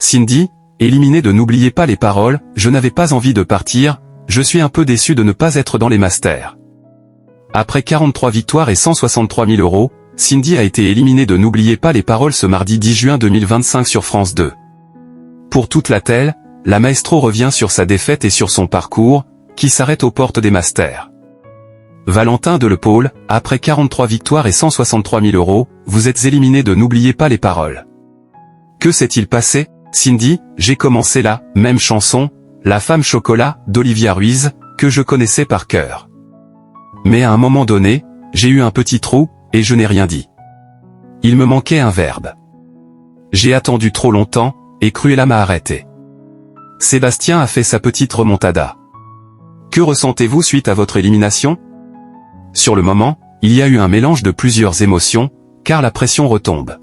Cindy, éliminé de N'oubliez pas les paroles, je n'avais pas envie de partir, je suis un peu déçu de ne pas être dans les masters. Après 43 victoires et 163 000 €, Cindy a été éliminée de N'oubliez pas les paroles ce mardi 10 juin 2025 sur France 2. Pour toute la télé, la maestro revient sur sa défaite et sur son parcours, qui s'arrête aux portes des masters. Valentin Delepaul, après 43 victoires et 163 000 €, vous êtes éliminé de N'oubliez pas les paroles. Que s'est-il passé, Cindy? J'ai commencé la même chanson, La femme chocolat, d'Olivia Ruiz, que je connaissais par cœur. Mais à un moment donné, j'ai eu un petit trou, et je n'ai rien dit. Il me manquait un verbe. J'ai attendu trop longtemps, et Cruella m'a arrêté. Sébastien a fait sa petite remontada. Que ressentez-vous suite à votre élimination? Sur le moment, il y a eu un mélange de plusieurs émotions, car la pression retombe.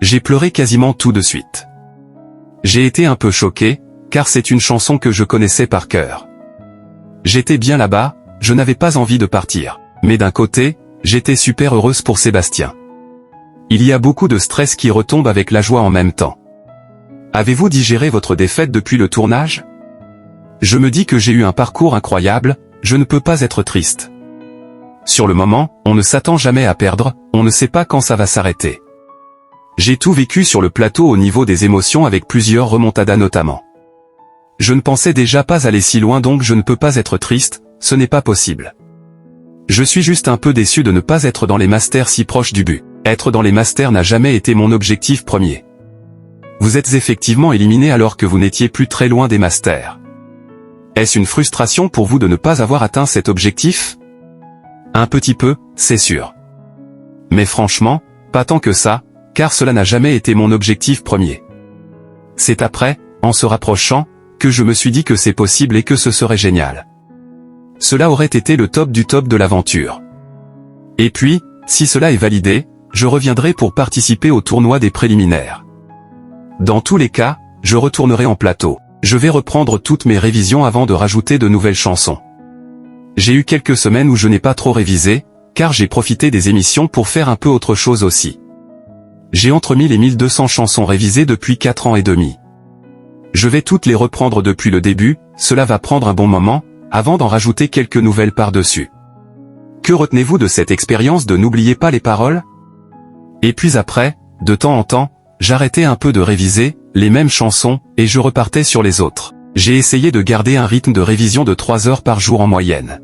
J'ai pleuré quasiment tout de suite. J'ai été un peu choqué, car c'est une chanson que je connaissais par cœur. J'étais bien là-bas, je n'avais pas envie de partir. Mais d'un côté, j'étais super heureuse pour Sébastien. Il y a beaucoup de stress qui retombe avec la joie en même temps. Avez-vous digéré votre défaite depuis le tournage? Je me dis que j'ai eu un parcours incroyable, je ne peux pas être triste. Sur le moment, on ne s'attend jamais à perdre, on ne sait pas quand ça va s'arrêter. J'ai tout vécu sur le plateau au niveau des émotions avec plusieurs remontadas notamment. Je ne pensais déjà pas aller si loin donc je ne peux pas être triste, ce n'est pas possible. Je suis juste un peu déçu de ne pas être dans les masters si proche du but. Être dans les masters n'a jamais été mon objectif premier. Vous êtes effectivement éliminé alors que vous n'étiez plus très loin des masters. Est-ce une frustration pour vous de ne pas avoir atteint cet objectif? Un petit peu, c'est sûr. Mais franchement, pas tant que ça, car cela n'a jamais été mon objectif premier. C'est après, en se rapprochant, que je me suis dit que c'est possible et que ce serait génial. Cela aurait été le top du top de l'aventure. Et puis, si cela est validé, je reviendrai pour participer au tournoi des préliminaires. Dans tous les cas, je retournerai en plateau. Je vais reprendre toutes mes révisions avant de rajouter de nouvelles chansons. J'ai eu quelques semaines où je n'ai pas trop révisé, car j'ai profité des émissions pour faire un peu autre chose aussi. J'ai entre 1000 et 1200 chansons révisées depuis 4 ans et demi. Je vais toutes les reprendre depuis le début, cela va prendre un bon moment, avant d'en rajouter quelques nouvelles par-dessus. Que retenez-vous de cette expérience de N'oubliez pas les paroles? Et puis après, de temps en temps, j'arrêtais un peu de réviser, les mêmes chansons, et je repartais sur les autres. J'ai essayé de garder un rythme de révision de 3 heures par jour en moyenne.